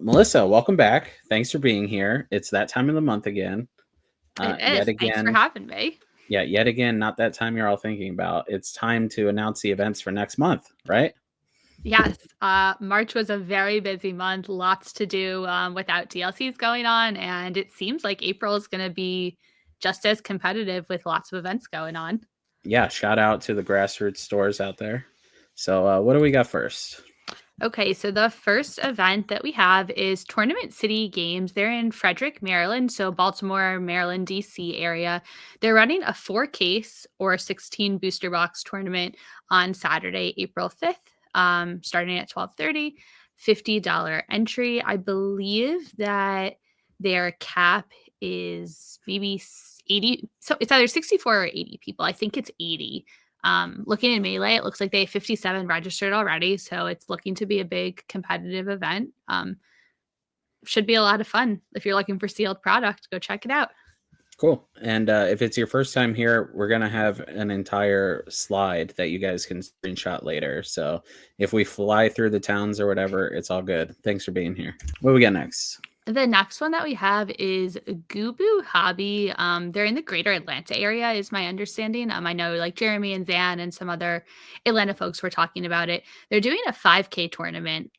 Melissa, welcome back. Thanks for being here. It's that time of the month again. It Yet is. Thanks for again, having me. yet again, not that time you're all thinking about. It's time to announce the events for next month, right? Yes, March was a very busy month, lots to do without DLCs going on, and it seems like April is going to be just as competitive with lots of events going on. Yeah, shout out to the grassroots stores out there. So, what do we got first? Okay, so the first event that we have is Tournament City Games. They're in Frederick, Maryland, so Baltimore, Maryland, DC area. They're running a 4 case or 16 booster box tournament on Saturday, April 5th, starting at 12:30. $50 entry. I believe that their cap is maybe 80. So it's either 64 or 80 people. I think it's 80. Looking in Melee, it looks like they have 57 registered already, so it's looking to be a big competitive event. Should be a lot of fun. If you're looking for sealed product, go check it out. Cool. And if it's your first time here, we're going to have an entire slide that you guys can screenshot later. So if we fly through the towns or whatever, it's all good. Thanks for being here. What do we got next? The next one that we have is Gubu Hobby. They're in the greater Atlanta area, is my understanding. I know like Jeremy and Zan and some other Atlanta folks were talking about it. They're doing a 5K tournament.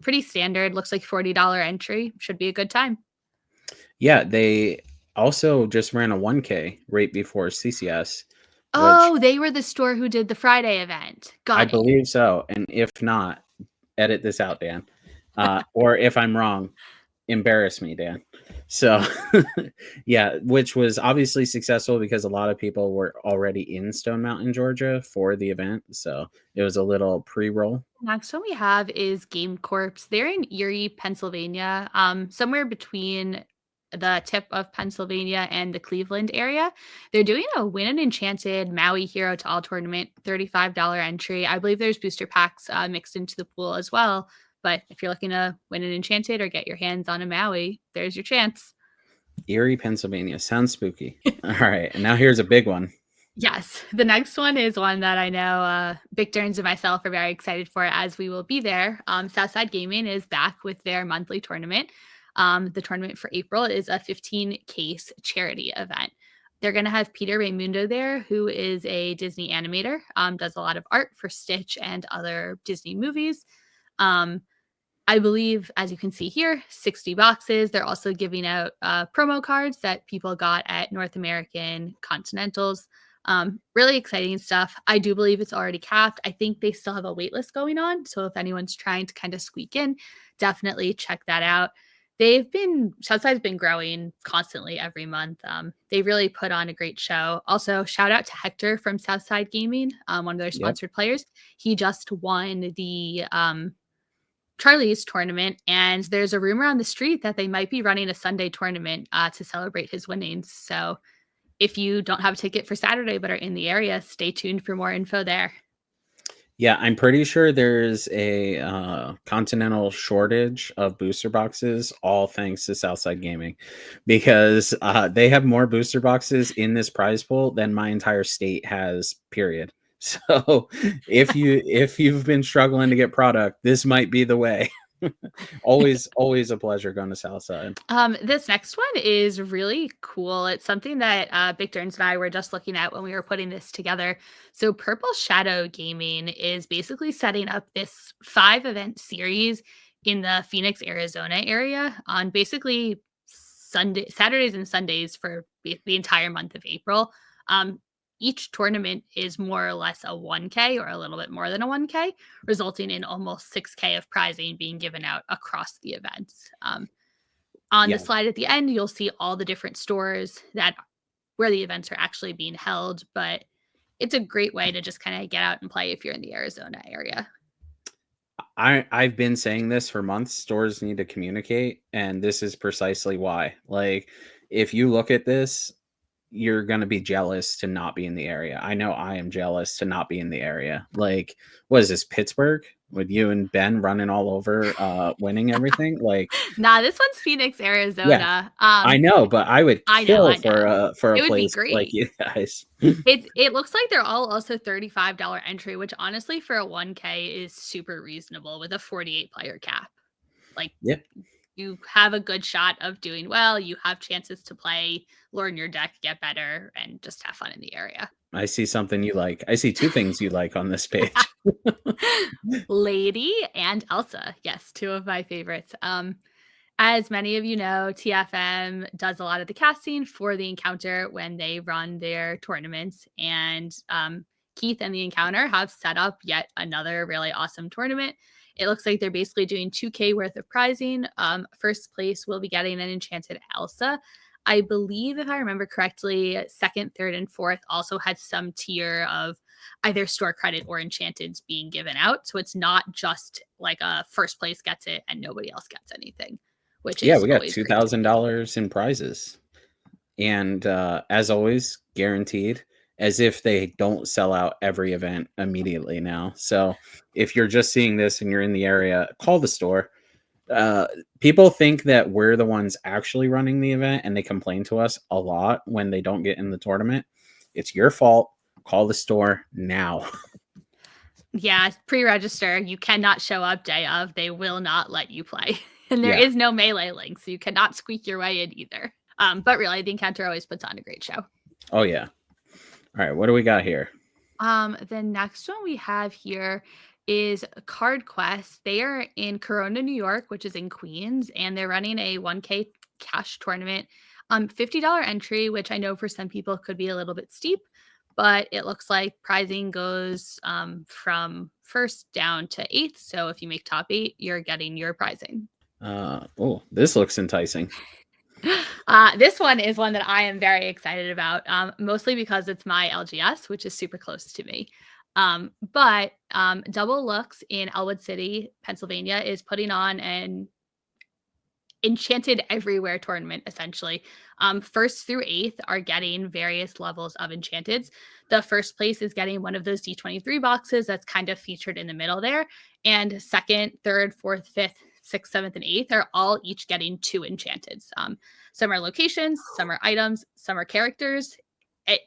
Pretty standard. Looks like $40 entry. Should be a good time. Yeah, they also just ran a 1K right before CCS. Oh, they were the store who did the Friday event. Got I it. believe so. And if not, edit this out, Dan. Or if I'm wrong, embarrass me, Dan. So, yeah, which was obviously successful because a lot of people were already in Stone Mountain, Georgia for the event. So it was a little pre-roll. Next one we have is Game Corps. They're in Erie, Pennsylvania, somewhere between the tip of Pennsylvania and the Cleveland area. They're doing a Win an Enchanted Maui Hero to All tournament, $35 entry. I believe there's booster packs mixed into the pool as well. But if you're looking to win an Enchanted or get your hands on a Maui, there's your chance. Erie, Pennsylvania. Sounds spooky. All right. And now here's a big one. Yes. The next one is one that I know Vic Derns and myself are very excited for as we will be there. Southside Gaming is back with their monthly tournament. The tournament for April is a 15-case charity event. They're going to have Peter Raimundo there, who is a Disney animator, does a lot of art for Stitch and other Disney movies. I believe, as you can see here, 60 boxes. They're also giving out promo cards that people got at North American Continentals. Really exciting stuff. I do believe it's already capped. I think they still have a wait list going on. So if anyone's trying to kind of squeak in, definitely check that out. Southside's been growing constantly every month. They really put on a great show. Also, shout out to Hector from Southside Gaming, one of their sponsored players. He just won the Charlie's tournament, and there's a rumor on the street that they might be running a Sunday tournament to celebrate his winnings. So if you don't have a ticket for Saturday but are in the area, stay tuned for more info there. Yeah, I'm pretty sure there's a continental shortage of booster boxes, all thanks to Southside Gaming, because they have more booster boxes in this prize pool than my entire state has, period. So if you've been struggling to get product, this might be the way. always a pleasure going to Southside. This next one is really cool. It's something that Vic Derns and I were just looking at when we were putting this together. So Purple Shadow Gaming is basically setting up this 5-event series in the Phoenix, Arizona area on basically Saturdays and Sundays for the entire month of April. Each tournament is more or less a 1K or a little bit more than a 1K, resulting in almost 6K of prizing being given out across the events. On the slide at the end, you'll see all the different stores where the events are actually being held, but it's a great way to just kind of get out and play if you're in the Arizona area. I've been saying this for months. Stores need to communicate, and this is precisely why. Like, if you look at this, you're going to be jealous to not be in the area. I know I am jealous to not be in the area. Like, what is this, Pittsburgh? With you and Ben running all over, winning everything? Like, nah, this one's Phoenix, Arizona. Yeah, I know, but I would kill for a it place like you guys. It looks like they're all also $35 entry, which honestly for a 1K is super reasonable with a 48 player cap. Like, Yep. you have a good shot of doing well. You have chances to play, learn your deck, get better, and just have fun in the area. I see something you like. I see two things you like on this page. Lady and Elsa. Yes, two of my favorites. As many of you know, TFM does a lot of the casting for the Encounter when they run their tournaments. And Keith and the Encounter have set up yet another really awesome tournament. It looks like they're basically doing 2K worth of prizing. First place will be getting an enchanted Elsa. I believe, if I remember correctly, second, third, and fourth also had some tier of either store credit or enchanteds being given out. So it's not just like a first place gets it and nobody else gets anything, which Yeah, is we got always great to see. $2,000 in prizes. And as always, guaranteed, as if they don't sell out every event immediately now. So if you're just seeing this and you're in the area, call the store. People think that we're the ones actually running the event, and they complain to us a lot when they don't get in the tournament. It's your fault. Call the store now. Yeah, pre-register. You cannot show up day of. They will not let you play. And there Yeah. is no melee link, so you cannot squeak your way in either. But really, the Encounter always puts on a great show. Oh, yeah. All right, what do we got here? The next one we have here is Card Quest. They are in Corona, New York, which is in Queens, and they're running a 1K cash tournament. $50 entry, which I know for some people could be a little bit steep, but it looks like prizing goes from first down to eighth. So if you make top 8, you're getting your prizing. Oh, this looks enticing. This one is one that I am very excited about, mostly because it's my LGS, which is super close to me. But Double Looks in Elwood City, Pennsylvania, is putting on an Enchanted Everywhere tournament, essentially. First through eighth are getting various levels of enchanteds. The first place is getting one of those D23 boxes that's kind of featured in the middle there. And second, third, fourth, fifth, sixth, seventh, and eighth are all each getting 2 enchanteds. Some are locations, some are items, some are characters.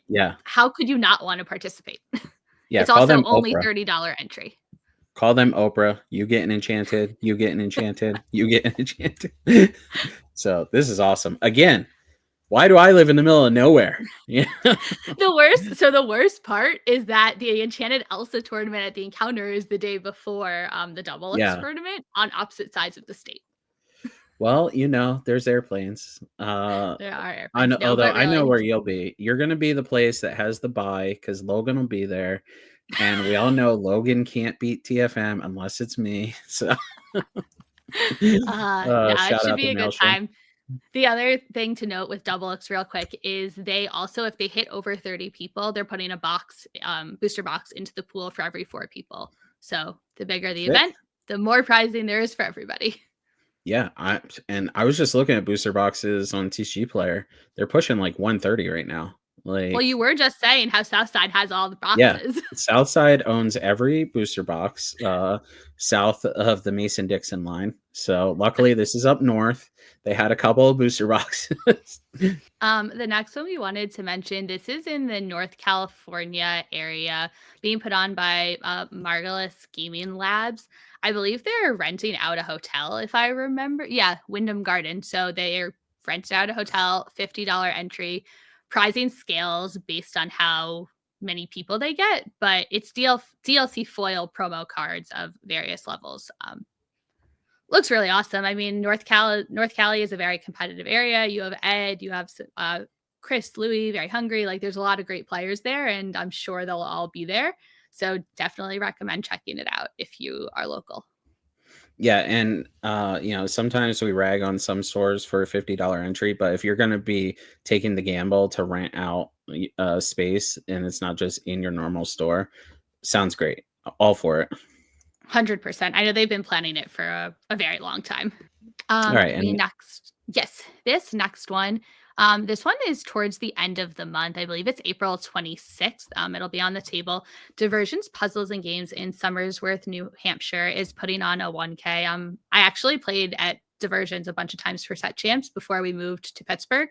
Yeah. How could you not want to participate? Yeah. It's Call also them only Oprah. $30 entry. Call them Oprah. You get an enchanted. You get an enchanted. You get an enchanted. So this is awesome. Again, why do I live in the middle of nowhere? Yeah. The worst part is that the Enchanted Elsa tournament at the Encounter is the day before the Double X Yeah. tournament on opposite sides of the state. Well, there's airplanes. There are I airplanes. know, No, although but I know really, where you'll be. You're going to be the place that has the buy because Logan will be there. And we all know Logan can't beat TFM unless it's me. So yeah, it shout should out to be a good Maelstrom. time. The other thing to note with Double X real quick is they also, if they hit over 30 people, they're putting a box, booster box into the pool for every 4 people. So the bigger the Sick. event, the more prizing there is for everybody. Yeah, I was just looking at booster boxes on TCG Player. They're pushing like 130 right now. Well, you were just saying how Southside has all the Yeah, boxes. Southside owns every booster box south of the Mason-Dixon line. So luckily, this is up north. They had a couple of booster boxes. The next one we wanted to mention, this is in the North California area, being put on by Margate Gaming Labs. I believe they're renting out a hotel, if I remember. Yeah, Wyndham Garden. So they're renting out a hotel, $50 entry, prizing scales based on how many people they get, but it's DLC foil promo cards of various levels. Looks really awesome. I mean, North Cali is a very competitive area. You have Ed, you have Chris, Louis, very hungry. Like, there's a lot of great players there, and I'm sure they'll all be there. So definitely recommend checking it out if you are local. Yeah, and sometimes we rag on some stores for a $50 entry, but if you're going to be taking the gamble to rent out space and it's not just in your normal store, sounds great. All for it. 100%. I know they've been planning it for a very long time. All right, and This next one. This one is towards the end of the month. I believe it's April 26th. It'll be on the table. Diversions, Puzzles, and Games in Somersworth, New Hampshire is putting on a 1K. I actually played at Diversions a bunch of times for set champs before we moved to Pittsburgh.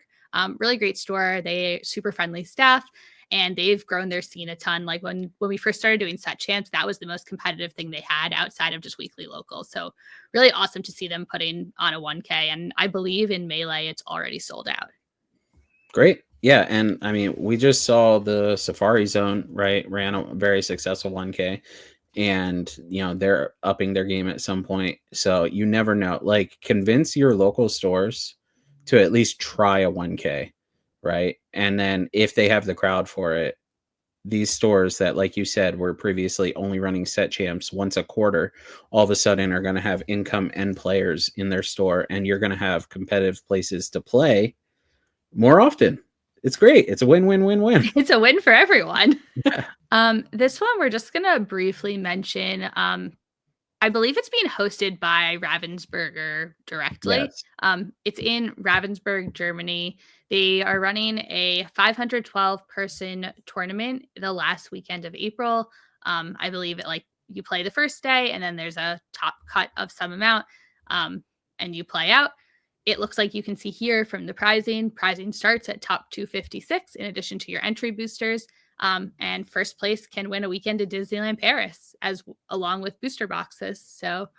Really great store. They super friendly staff. and they've grown their scene a ton. Like when we first started doing set champs, that was the most competitive thing they had outside of just weekly locals. So really awesome to see them putting on a 1K. And I believe in Melee, it's already sold out. Great. Yeah. And I mean, we just saw the Safari Zone, right? Ran a very successful 1K. And, they're upping their game at some point. So you never know. Like, convince your local stores to at least try a 1K, right? And then if they have the crowd for it, these stores that, like you said, were previously only running set champs once a quarter, all of a sudden are going to have income and players in their store, and you're going to have competitive places to play more often. It's great. It's a win-win-win-win. It's a win for everyone. Yeah. This one we're just gonna briefly mention. I believe it's being hosted by Ravensburger directly. Yes. It's in Ravensburg, Germany. They are running a 512 person tournament the last weekend of April. I believe you play the first day, and then there's a top cut of some amount, and you play out. It looks like you can see here from the pricing. Pricing starts at top 256 in addition to your entry boosters. And first place can win a weekend to Disneyland Paris along with booster boxes. So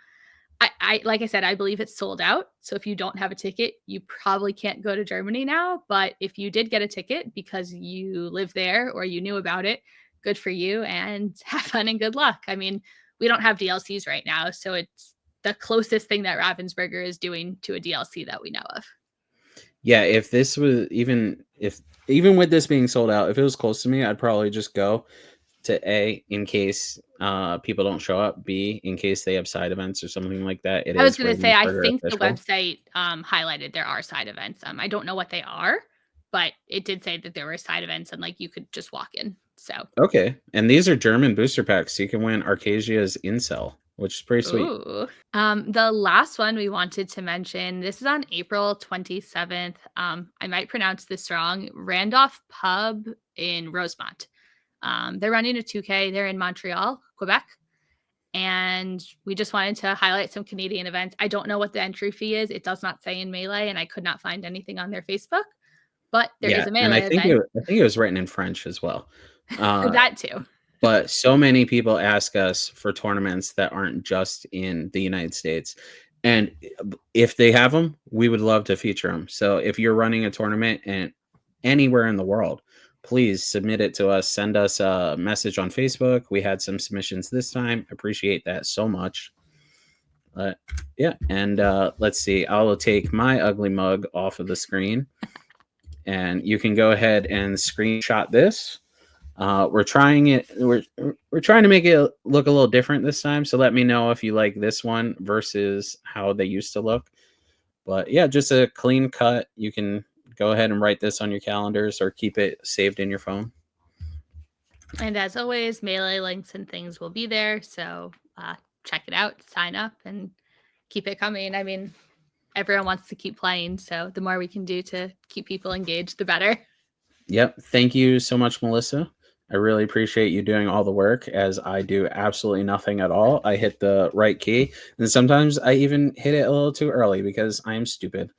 I like I said, I believe it's sold out. So if you don't have a ticket, you probably can't go to Germany now. But if you did get a ticket because you live there or you knew about it, good for you and have fun and good luck. I mean, we don't have DLCs right now, so it's the closest thing that Ravensburger is doing to a DLC that we know of. Yeah, if this was even with this being sold out, if it was close to me, I'd probably just go to A in case people don't show up, B in case they have side events or something like that. I was going Is to say, I Ravensburger think the official. website highlighted there are side events. I don't know what they are, but it did say that there were side events and you could just walk in. So Okay, and these are German booster packs. So you can win Arcasia's Incel, which is pretty sweet. ooh. The last one we wanted to mention, this is on April 27th. I might pronounce this wrong. Randolph Pub in Rosemont. They're running a 2K. They're in Montreal, Quebec. And we just wanted to highlight some Canadian events. I don't know what the entry fee is. It does not say in Melee, and I could not find anything on their Facebook. But there is a And Melee event. I think it was written in French as well. That too. But so many people ask us for tournaments that aren't just in the United States. And if they have them, we would love to feature them. So if you're running a tournament and anywhere in the world, please submit it to us. Send us a message on Facebook. We had some submissions this time. Appreciate that so much. Yeah. And let's see. I'll take my ugly mug off of the screen. And you can go ahead and screenshot this. We're trying it. We're trying to make it look a little different this time. So let me know if you like this one versus how they used to look. But yeah, just a clean cut. You can go ahead and write this on your calendars or keep it saved in your phone. And as always, Melee links and things will be there. So check it out, sign up, and keep it coming. I mean, everyone wants to keep playing. So the more we can do to keep people engaged, the better. Yep. Thank you so much, Melissa. I really appreciate you doing all the work as I do absolutely nothing at all. I hit the right key, and sometimes I even hit it a little too early because I'm stupid.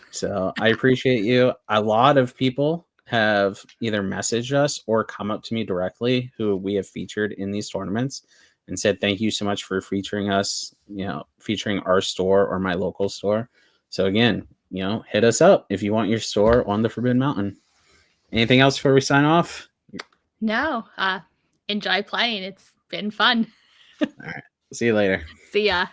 So I appreciate you. A lot of people have either messaged us or come up to me directly who we have featured in these tournaments and said, thank you so much for featuring us, featuring our store or my local store. So again, hit us up if you want your store on the Forbidden Mountain. Anything else before we sign off? No, enjoy playing. It's been fun. All right. See you later. See ya.